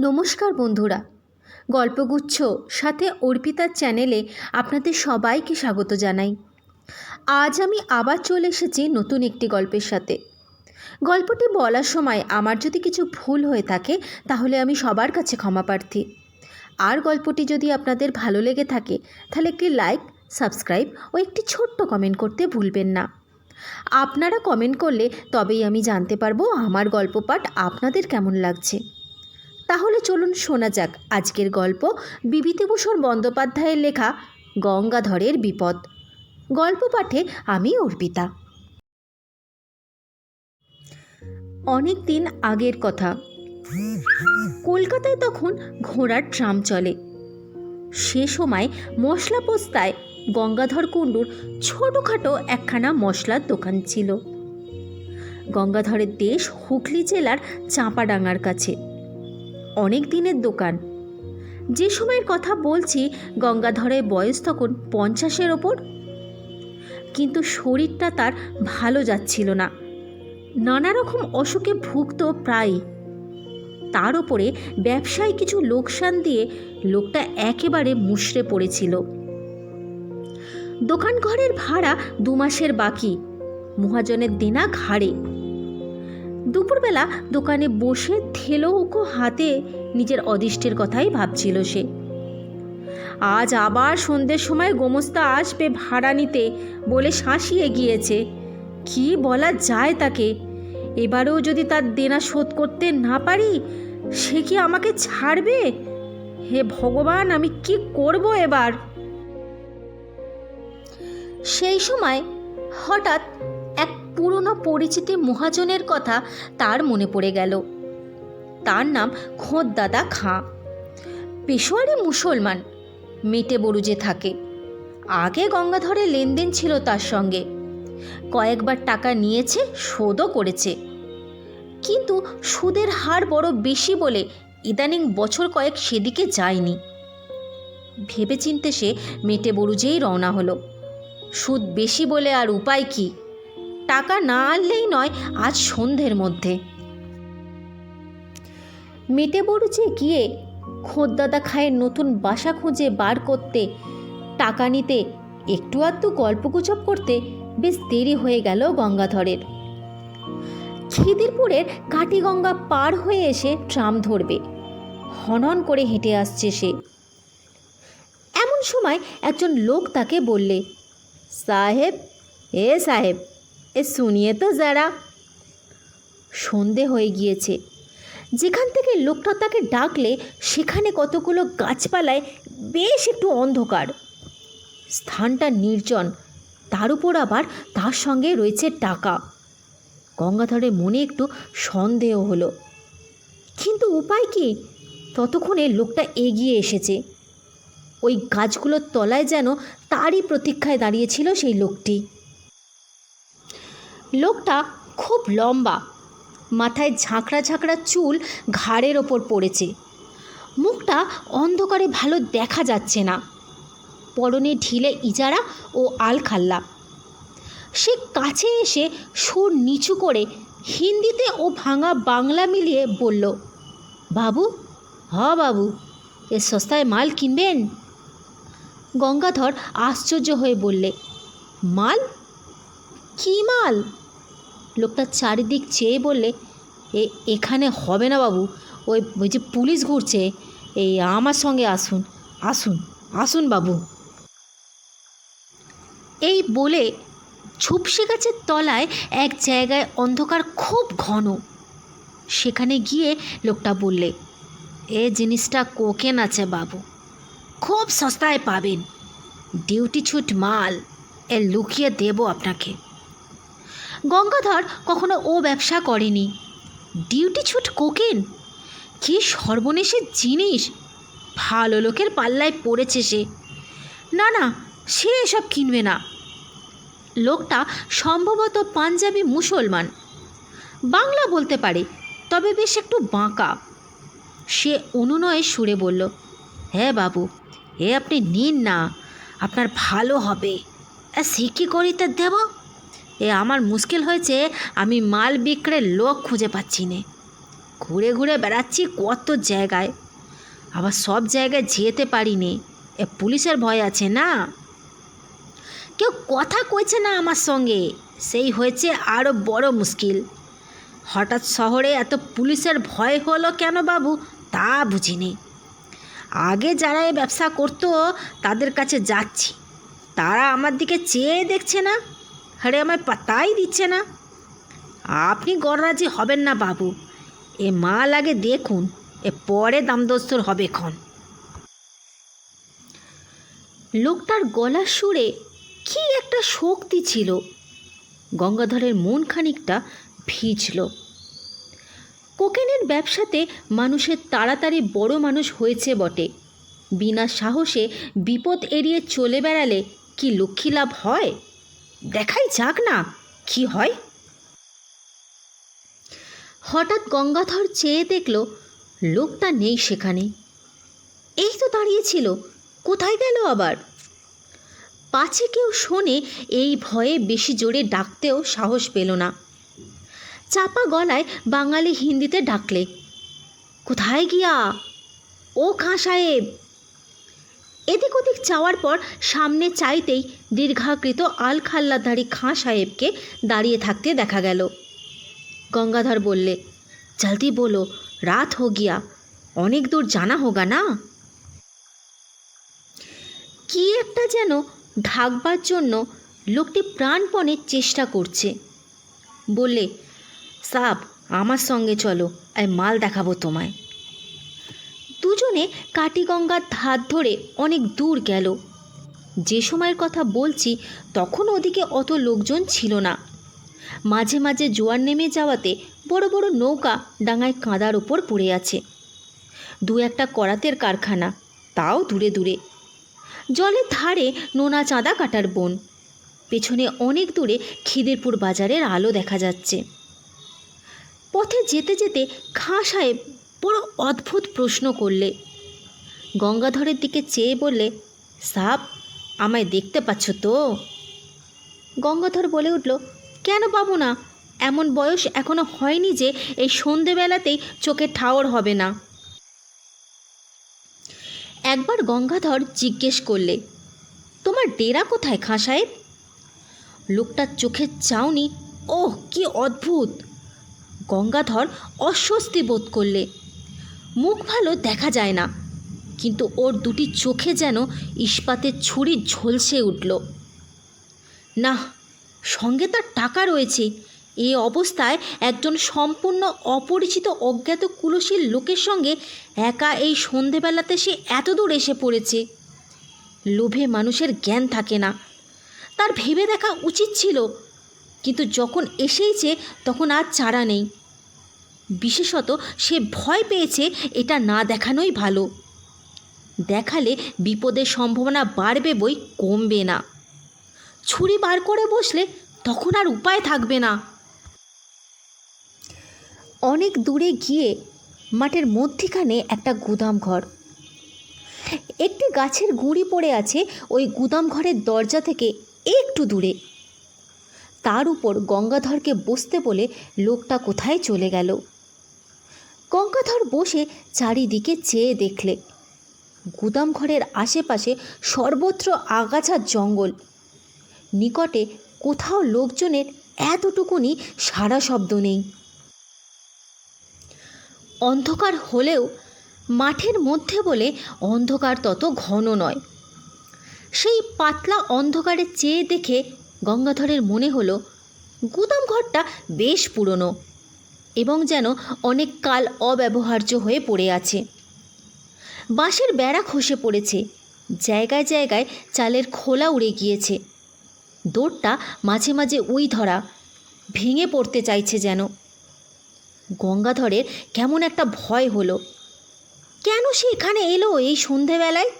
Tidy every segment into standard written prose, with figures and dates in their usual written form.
নমস্কার বন্ধুরা, গল্পগুচ্ছ সাথে অর্পিতার চ্যানেলে আপনাদের সবাইকে স্বাগত জানাই। আজ আমি আবার চলে এসেছি নতুন একটি গল্পের সাথে। গল্পটি বলার সময় আমার যদি কিছু ভুল হয়ে থাকে তাহলে আমি সবার কাছে ক্ষমা প্রার্থী। আর গল্পটি যদি আপনাদের ভালো লেগে থাকে তাহলে একটি লাইক, সাবস্ক্রাইব ও একটি ছোট্ট কমেন্ট করতে ভুলবেন না। আপনারা কমেন্ট করলে তবেই আমি জানতে পারবো আমার গল্প পাঠ আপনাদের কেমন লাগছে। তাহলে চলুন শোনা যাক আজকের গল্প বিভূতিভূষণ বন্দ্যোপাধ্যায়ের লেখা গঙ্গাধরের বিপদ। গল্প পাঠে আমি অর্পিতা। অনেক দিন আগের কথা। কলকাতায় তখন ঘোড়ার ট্রাম চলে। সে সময় মশলা পোস্তায় গঙ্গাধর কুণ্ডুর ছোটোখাটো একখানা মশলার দোকান ছিল। গঙ্গাধরের দেশ হুগলি জেলার চাঁপাডাঙ্গার কাছে। অনেক দিনের দোকান। যে সময়ের কথা বলছি গঙ্গাধরের বয়স তখন 50-এর ওপর। কিন্তু শরীরটা তার ভালো যাচ্ছিল না, নানা রকম অসুখে ভুগত প্রায়। তার ওপরে ব্যবসায় কিছু লোকসান দিয়ে লোকটা একেবারে মুষড়ে পড়েছিল। দোকান ঘরের ভাড়া 2 মাসের বাকি, মহাজনের দেনা ঘাড়ে। দুপুরবেলা দোকানে বসে থেলোউকো হাতে নিজের অদিষ্টের কথাই ভাবছিল সে। আজ আবার সন্ধ্যের সময় গোমস্তা আসবে ভাড়া নিতে বলে শাঁসিয়ে গিয়েছে। কি বলা যায় তাকে? এবারেও যদি তার দেনা শোধ করতে না পারি সে কি আমাকে ছাড়বে? হে ভগবান, আমি কি করব এবার? সেই সময় হঠাৎ এক পুরনো পরিচিতি মহাজনের কথা তার মনে পড়ে গেল। তার নাম খোঁদাদা খাঁ। পেশোয়ারি মুসলমান, মেটে বরুজে থাকে। আগে গঙ্গাধরের লেনদেন ছিল তার সঙ্গে। কয়েকবার টাকা নিয়েছে, শোধও করেছে। কিন্তু সুদের হার বড় বেশি বলে ইদানিং বছর কয়েক সেদিকে যায়নি। ভেবেচিন্তে সে মেটে বরুজেই রওনা হলো। সুদ বেশি বলে আর উপায় কি? টাকা না আনলেই নয় আজ সন্ধ্যের মধ্যে। মেটে বরুজে গিয়ে খোঁদাদা খায়ের নতুন বাসা খুঁজে বার করতে, টাকা নিতে, একটু আধটু গল্পগুজব করতে বেশ দেরি হয়ে গেল গঙ্গাধরের। খিদিরপুরের কাটিগঙ্গা পার হয়ে এসে ট্রাম ধরবে। হনন করে হেঁটে আসছে সে। এমন সময় একজন লোক তাকে বললে, সাহেব, সাহেব, শুনিয়ে তো যারা। সন্ধে হয়ে গিয়েছে। যেখান থেকে লোকটা তাকে ডাকলে সেখানে কতগুলো গাছপালায় বেশ একটু অন্ধকার। স্থানটা নির্জন, তার উপর আবার তার সঙ্গে রয়েছে টাকা। গঙ্গাধরের মনে একটু সন্দেহ হলো, কিন্তু উপায় কি? ততক্ষণে লোকটা এগিয়ে এসেছে। ওই গাছগুলোর তলায় যেন তারই প্রতীক্ষায় দাঁড়িয়েছিল সেই লোকটি। লোকটা খুব লম্বা, মাথায় ঝাঁকড়া ঝাঁকড়া চুল ঘাড়ের ওপর পড়েছে। মুখটা অন্ধকারে ভালো দেখা যাচ্ছে না। পরনে ঢিলে ইজারা ও আলখাল্লা। সে কাছে এসে সুর নিচু করে হিন্দিতে ও ভাঙা বাংলা মিলিয়ে বলল, বাবু, বাবু, সস্তায় মাল কিনবেন? গঙ্গাধর আশ্চর্য হয়ে বললে, মাল? কি মাল? লোকটা চারিদিক চেয়ে বললে, এখানে হবে না বাবু, ওই যে পুলিশ ঘুরছে, আমার সঙ্গে আসুন, আসুন, আসুন বাবু। এই বলে ঝুপসি গাছের তলায় এক জায়গায় অন্ধকার খুব ঘন। সেখানে গিয়ে লোকটা বললে, জিনিসটা কোকেন আছে বাবু, খুব সস্তায় পাবেন, ডিউটি ছুট মাল, লুকিয়ে দেব আপনাকে। গঙ্গাধর কখনো ও ব্যবসা করেনি। ডিউটি ছুট কোকেন? কি সর্বনেশের জিনিস! ভালো লোকের পাল্লায় পড়েছে সে। না না, সে এসব কিনবে না। লোকটা সম্ভবত পাঞ্জাবি মুসলমান, বাংলা বলতে পারে, তবে বেশ একটু বাঁকা। সে অনুনয়ে সুরে বলল, হ্যাঁ বাবু, আপনি নিন না, আপনার ভালো হবে। সে কী করিতে দেব? আমার মুশকিল হয়েছে, আমি মাল বিক্রের লোক খুঁজে পাচ্ছি না। ঘুরে ঘুরে বেড়াচ্ছি কত জায়গায়, আবার সব জায়গায় যেতে পারিনি, পুলিশের ভয় আছে না। কেউ কথা কইছে না আমার সঙ্গে, সেই হয়েছে আরও বড় মুশকিল। হঠাৎ শহরে এত পুলিশের ভয় হলো কেন বাবু তা বুঝিনি। আগে যারা এই ব্যবসা করতো তাদের কাছে যাচ্ছি, তারা আমার দিকে চেয়ে দেখছে না, আরে আমায় পাত্তাই দিচ্ছে না। আপনি গররাজি হবেন না বাবু, এ মাল আগে দেখুন, পরে দামদস্তর হবে ক্ষণ। লোকটার গলার সুরে কি একটা শক্তি ছিল। গঙ্গাধরের মন খানিকটা ভিজল। কোকেনের ব্যবসাতে মানুষের তাড়াতাড়ি বড় মানুষ হয়েছে বটে, বিনা সাহসে বিপদ এড়িয়ে চলে বেড়ালে কি লক্ষ্মী লাভ হয়? দেখাই যাক না কি হয়। হঠাৎ গঙ্গাধর চেয়ে দেখল লোকটা নেই সেখানে। এই তো দাঁড়িয়েছিল, কোথায় গেল আবার? পাছে কেউ শোনে এই ভয়ে বেশি জোরে ডাকতেও সাহস পেল না। চাপা গলায় বাঙালি হিন্দিতে ডাকলে, কোথায় গিয়া ও খাঁ সাহেব? এদিক ওদিক চাওয়ার পর সামনে চাইতেই দীর্ঘাকৃত আলখাল্লাধারী খাঁ সাহেবকে দাঁড়িয়ে থাকতে দেখা গেল। গঙ্গাধর বললে, জলদি বলো, রাত হো গিয়া, অনেক দূর জানা হোগা না। কি একটা যেন ঢাকবার জন্য লোকটি প্রাণপণে চেষ্টা করছে। বললে, সাব আমার সঙ্গে চলো, আর মাল দেখাবো তোমায়। দুজনে কাটিগঙ্গার ধার ধরে অনেক দূর গেল। যে সময়ের কথা বলছি তখন ওদিকে অত লোকজন ছিল না। মাঝে মাঝে জোয়ার নেমে যাওয়াতে বড় বড় নৌকা ডাঙায় কাঁদার ওপর পড়ে আছে। দু একটা করাতের কারখানা, তাও দূরে দূরে। জলের ধারে নোনা চাঁদা কাটার বন। পেছনে অনেক দূরে খিদিরপুর বাজারের আলো দেখা যাচ্ছে। পথে যেতে যেতে খাঁ সাহেব বড় অদ্ভুত প্রশ্ন করলে। গঙ্গাধরের দিকে চেয়ে বললে, সাব আমায় দেখতে পাচ্ছ তো? গঙ্গাধর বলে উঠল, কেন পাবো না? এমন বয়স এখনো হয়নি যে এই সন্ধেবেলাতেই চোখে ঠাওর হবে না। একবার গঙ্গাধর জিজ্ঞেস করলে, তোমার ডেরা কোথায় খাঁ সাহেব? লোকটার চোখের চাউনি ওহ কি অদ্ভুত! গঙ্গাধর অস্বস্তি বোধ করলে। মুখ ভালো দেখা যায় না, কিন্তু ওর দুটি চোখে যেন ইস্পাতের ছুরি ঝলসে উঠল। না, সঙ্গে তার টাকা রয়েছে, এই অবস্থায় একজন সম্পূর্ণ অপরিচিত অজ্ঞাত কুলশীল লোকের সঙ্গে একা এই সন্ধেবেলাতে সে এত দূর এসে পড়েছে। লোভে মানুষের জ্ঞান থাকে না, তার ভেবে দেখা উচিত ছিল, কিন্তু যখন এসেইছে তখন আর চারা নেই। বিশেষত সে ভয় পেয়েছে, এটা না দেখানোই ভালো। দেখালে বিপদের সম্ভাবনা বাড়বে বই কমবে না। ছুরি বার করে বসলে তখন আর উপায় থাকবে না। অনেক দূরে গিয়ে মাঠের মধ্যিখানে একটা গুদাম ঘর। একটি গাছের গুঁড়ি পড়ে আছে ওই গুদাম ঘরের দরজা থেকে একটু দূরে। তার উপর গঙ্গাধরকে বসতে বলে লোকটা কোথায় চলে গেল। গঙ্গাধর বসে চারিদিকে চেয়ে দেখলে গুদাম ঘরের আশেপাশে সর্বত্র আগাছার জঙ্গল। নিকটে কোথাও লোকজনের এতটুকুনি সারা শব্দ নেই। অন্ধকার হলেও মাঠের মধ্যে বলে অন্ধকার তত ঘন নয়। সেই পাতলা অন্ধকারে চেয়ে দেখে গঙ্গাধরের মনে হলো গুদাম ঘরটা বেশ পুরনো এবং যেন অনেক কাল অব্যবহার্য হয়ে পড়ে আছে। বাঁশের বেড়া খসে পড়েছে, জায়গায় জায়গায় চালের খোলা উড়ে গিয়েছে। দৌড়টা মাঝে মাঝে উই ধরা, ভেঙে পড়তে চাইছে যেন। গঙ্গাধরের কেমন একটা ভয় হলো। কেন সে এখানে এলো এই সন্ধেবেলায়?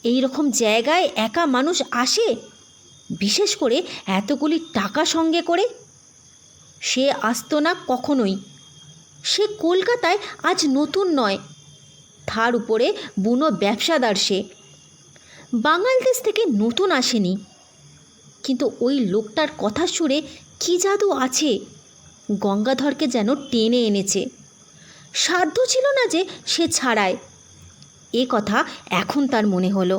এই রকম জায়গায় একা মানুষ আসে, বিশেষ করে এতগুলি টাকা সঙ্গে করে? সে আসতো না কখনোই। সে কলকাতায় আজ নতুন নয়, তার উপরে বুনো ব্যবসাদার সে। বাঙাল দেশ থেকে নতুন আসেনি। কিন্তু ওই লোকটার কথা সুরে কী জাদু আছে, গঙ্গাধরকে যেন টেনে এনেছে। সাধ্য ছিল না যে সে ছাড়ায়। এ কথা এখন তার মনে হলো।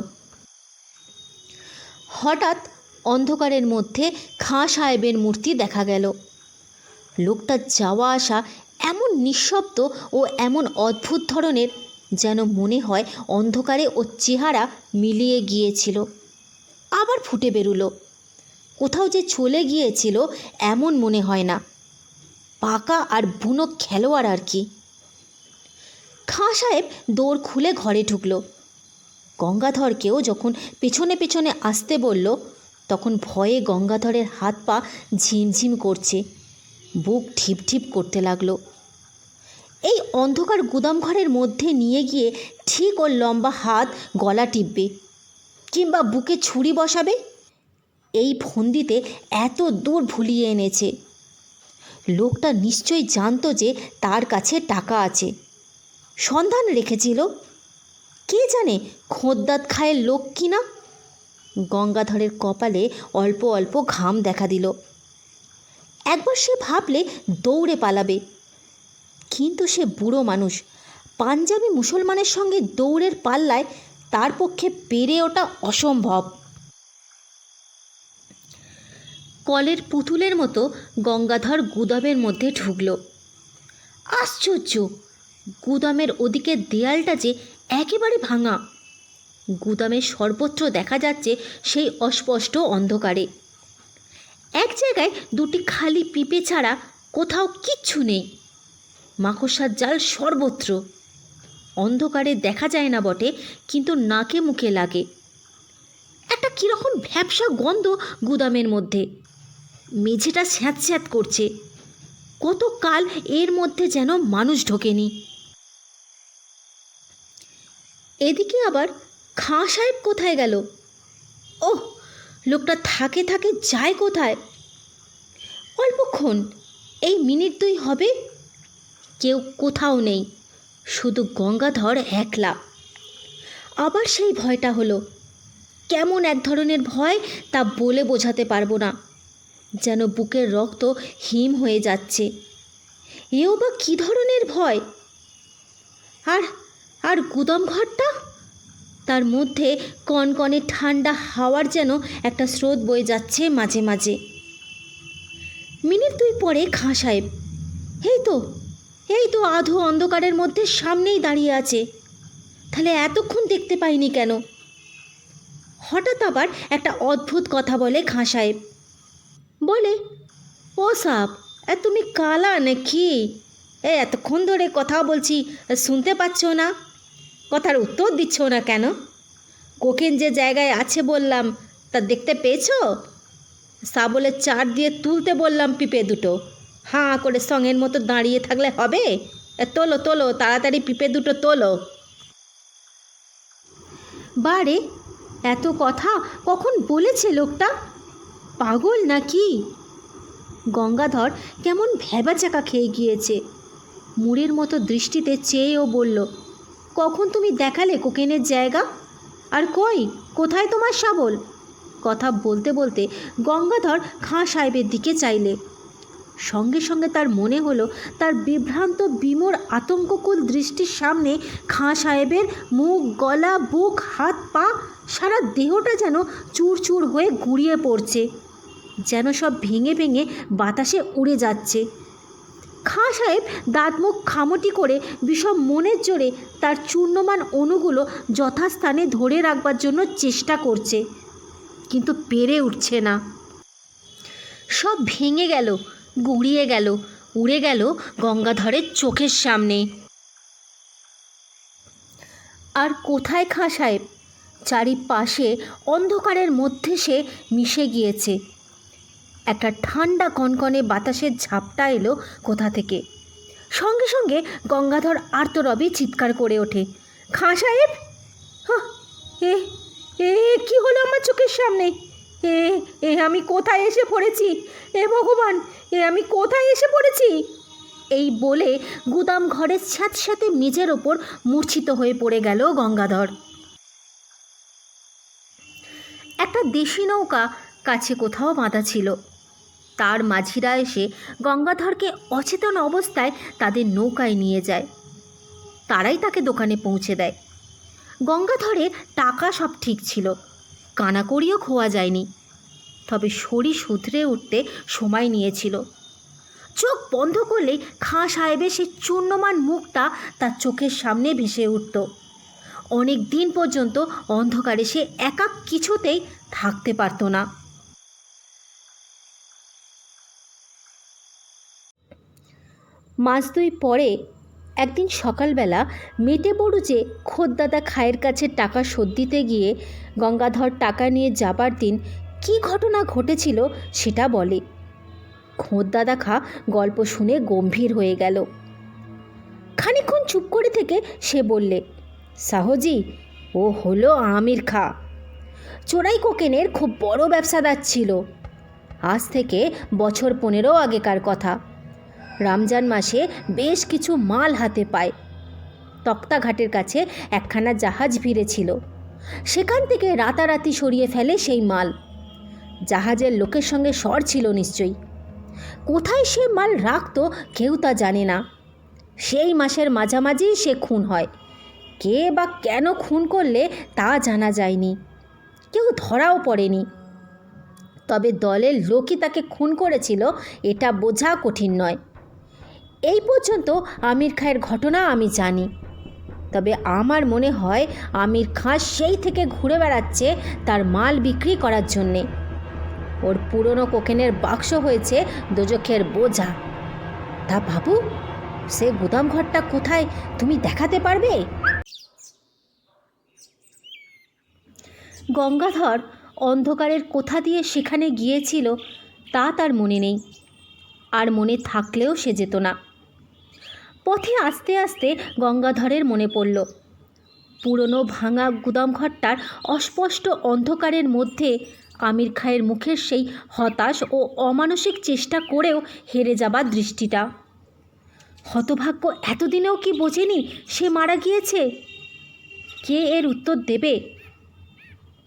হঠাৎ অন্ধকারের মধ্যে খাঁ সাহেবের মূর্তি দেখা গেল। লোকটার যাওয়া আসা এমন নিঃশব্দ ও এমন অদ্ভুত ধরনের, যেন মনে হয় অন্ধকারে ওর চেহারা মিলিয়ে গিয়েছিল, আবার ফুটে বেরুলো। কোথাও যে চলে গিয়েছিল এমন মনে হয় না, পাকা আর বুনো খেলোয়াড় আর কি। খাঁ সাহেব দৌড় খুলে ঘরে ঢুকল। গঙ্গাধরকেও যখন পেছনে পেছনে আসতে বলল, তখন ভয়ে গঙ্গাধরের হাত পা ঝিমঝিম করছে, বুক ঢিপ ঢিপ করতে লাগলো। এই অন্ধকার গুদাম ঘরের মধ্যে নিয়ে গিয়ে ঠিক ওর লম্বা হাত গলা টিপবে কিংবা বুকে ছুরি বসাবে, এই ফন্দিতে এত দূর ভুলিয়ে এনেছে। লোকটা নিশ্চয়ই জানতো যে তার কাছে টাকা আছে, সন্ধান রেখেছিল। কে জানে খোঁদ্দাত খায়ের লোক কিনা। গঙ্গাধরের কপালে অল্প অল্প ঘাম দেখা দিল। একবার সে ভাবলে দৌড়ে পালাবে, কিন্তু সে বুড়ো মানুষ, পাঞ্জাবি মুসলমানের সঙ্গে দৌড়ের পাল্লায় তার পক্ষে পেরে ওঠা অসম্ভব। কলের পুতুলের মতো গঙ্গাধর গুদামের মধ্যে ঢুকল। আশ্চর্য, গুদামের ওদিকে দেয়ালটা যে একেবারে ভাঙা। গুদামের সর্বত্র দেখা যাচ্ছে সেই অস্পষ্ট অন্ধকারে। এক জায়গায় দুটি খালি পিপে ছাড়া কোথাও কিচ্ছু নেই। মাকড়সার জাল সর্বত্র। অন্ধকারে দেখা যায় না বটে, কিন্তু নাকে মুখে লাগে। একটা কীরকম ভ্যাপসা গন্ধ গুদামের মধ্যে। মেঝেটা স্যাঁত স্যাঁত করছে। কতকাল এর মধ্যে যেন মানুষ ঢোকেনি। এদিকে আবার খাঁ সাহেব কোথায় গেল? ওহ, লোকটা থাকে থাকে যায় কোথায়? অল্পক্ষণ, এই মিনিট দুই হবে, কেউ কোথাও নেই, শুধু গঙ্গাধর একলা। আবার সেই ভয়টা হলো। কেমন এক ধরনের ভয়, তা বলে বোঝাতে পারবো না। যেন বুকের রক্ত হিম হয়ে যাচ্ছে। এও বা কী ধরনের ভয়? আর আর গুদাম ঘরটা, তার মধ্যে কনকনে ঠান্ডা হাওয়ার যেন একটা স্রোত বয়ে যাচ্ছে মাঝে মাঝে। মিনিট দুই পরে খাঁ সাহেব, এই তো আধো অন্ধকারের মধ্যে সামনেই দাঁড়িয়ে আছে। তাহলে এতক্ষণ দেখতে পাইনি কেন? হঠাৎ আবার একটা অদ্ভুত কথা বলে খাঁ সাহেব। বলে, ও সাপ, তুমি কালা নাকি? এতক্ষণ ধরে কথা বলছি, শুনতে পাচ্ছ না? কথার উত্তর দিচ্ছ না কেন? কোকেন যে জায়গায় আছে বললাম, তা দেখতে পেয়েছ? সাবলের চার দিয়ে তুলতে বললাম পিপে দুটো, হাঁ করে সঙ্গের মতো দাঁড়িয়ে থাকলে হবে? তোলো তোলো, তাড়াতাড়ি পিপে দুটো তোলো। বারে, এত কথা কখন বলেছে লোকটা? পাগল নাকি? গঙ্গাধর কেমন ভ্যাবাচাকা খেয়ে গিয়েছে। মুড়ের মতো দৃষ্টিতে চেয়েও বলল, কখন তুমি দেখালে কোকেনের জায়গা? আর কোথায় তোমার শাবল? কথা বলতে বলতে গঙ্গাধর খাঁ সাহেবের দিকে চাইলে। সঙ্গে সঙ্গে তার মনে হলো, তার বিভ্রান্ত বিমোর আতঙ্ককুল দৃষ্টির সামনে খাঁ সাহেবের মুখ, গলা, বুক, হাত পা, সারা দেহটা যেন চুরচুর হয়ে গুঁড়িয়ে পড়ছে, যেন সব ভেঙে ভেঙে বাতাসে উড়ে যাচ্ছে। খাঁ সাহেব দাঁত মুখ খামটি করে বিষম মনের জোরে তার চূর্ণমান অণুগুলো যথাস্থানে ধরে রাখবার জন্য চেষ্টা করছে, কিন্তু পেরে উঠছে না। সব ভেঙে গেল, গুঁড়িয়ে গেল, উড়ে গেল গঙ্গাধরের চোখের সামনে। আর কোথায় খাঁ সাহেব? চারিপাশে অন্ধকারের মধ্যে সে মিশে গিয়েছে। একটা ঠান্ডা কনকনে বাতাসের ঝাপটা এলো কোথা থেকে। সঙ্গে সঙ্গে গঙ্গাধর আর্তরবে চিৎকার করে ওঠে, খাঁ সাহেব! এ এ কি হলো আমার চোখের সামনে? আমি কোথায় এসে পড়েছি? ভগবান, আমি কোথায় এসে পড়েছি? এই বলে গুদাম ঘরের স্যাঁতস্যাঁতে মেঝের ওপর মূর্ছিত হয়ে পড়ে গেল গঙ্গাধর। একটা দেশি নৌকা কাছে কোথাও বাঁধা ছিল। তার মাঝিরা এসে গঙ্গাধরকে অচেতন অবস্থায় তাদের নৌকায় নিয়ে যায়। তারাই তাকে দোকানে পৌঁছে দেয়। গঙ্গাধরের টাকা সব ঠিক ছিল, কানাকড়িও খোয়া যায়নি, তবে শরীর শুধরে উঠতে সময় নিয়েছিল। চোখ বন্ধ করলে খাঁ সাহেবের সেই চূর্ণমান মুখটা তার চোখের সামনে ভেসে উঠত। অনেক দিন পর্যন্ত অন্ধকারে সে একা কিছুতেই থাকতে পারত না। মাস দুই পরে একদিন সকালবেলা মেটে বড়ুচে খোদ্দাদা খায়ের কাছে টাকা শোধ দিতে গিয়ে গঙ্গাধর টাকা নিয়ে যাবার দিন কী ঘটনা ঘটেছিল সেটা বলে। খোদ্দাদা খা গল্প শুনে গম্ভীর হয়ে গেল। খানিকক্ষণ চুপ করে থেকে সে বললে, সাহজি, ও হলো আমির খা, চোরাই কোকেনের খুব বড় ব্যবসাদার ছিল। আজ থেকে বছর 15 আগেকার কথা। রমজান মাসে বেশ কিছু মাল হাতে পায়। তক্তাঘাটের কাছে একখানা জাহাজ ভিড়েছিল, সেখান থেকে রাতারাতি সরিয়ে ফেলে সেই মাল। জাহাজের লোকের সঙ্গে সর ছিল নিশ্চয়ই। কোথায় সে মাল রাখতো কেউ তা জানে না। সেই মাসের মাঝামাঝি সে খুন হয়। কে বা কেন খুন করলে তা জানা যায়নি, কেউ ধরাও পড়েনি। তবে দলের লোকই তাকে খুন করেছিল এটা বোঝা কঠিন নয়। এই পর্যন্ত আমির খাঁয়ের ঘটনা আমি জানি। তবে আমার মনে হয় আমির খাঁ সেই থেকে ঘুরে বেড়াচ্ছে তার মাল বিক্রি করার জন্যে। ওর পুরনো কোকেনের বাক্স হয়েছে দোজখের বোঝা। তা বাবু, সে গুদাম ঘরটা কোথায় তুমি দেখাতে পারবে? গঙ্গাধর অন্ধকারের কোথা দিয়ে সেখানে গিয়েছিল তা তার মনে নেই, আর মনে থাকলেও সে যেত না। পথে আস্তে আস্তে গঙ্গাধরের মনে পড়ল পুরনো ভাঙা গুদামঘরটার অস্পষ্ট অন্ধকারের মধ্যে আমির খাঁয়ের মুখের সেই হতাশ ও অমানসিক চেষ্টা করেও হেরে যাবার দৃষ্টিটা। হতভাগ্য এতদিনেও কি বোঝেনি সে মারা গিয়েছে? কে এর উত্তর দেবে?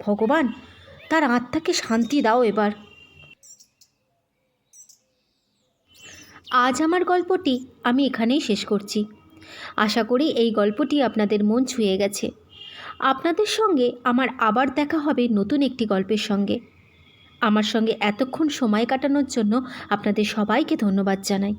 ভগবান, তার আত্মাকে শান্তি দাও এবার। আজ আমার গল্পটি আমি এখানেই শেষ করছি। আশা করি এই গল্পটি আপনাদের মন ছুঁয়ে গেছে। আপনাদের সঙ্গে আমার আবার দেখা হবে নতুন একটি গল্পের সঙ্গে। আমার সঙ্গে এতক্ষণ সময় কাটানোর জন্য আপনাদের সবাইকে ধন্যবাদ জানাই।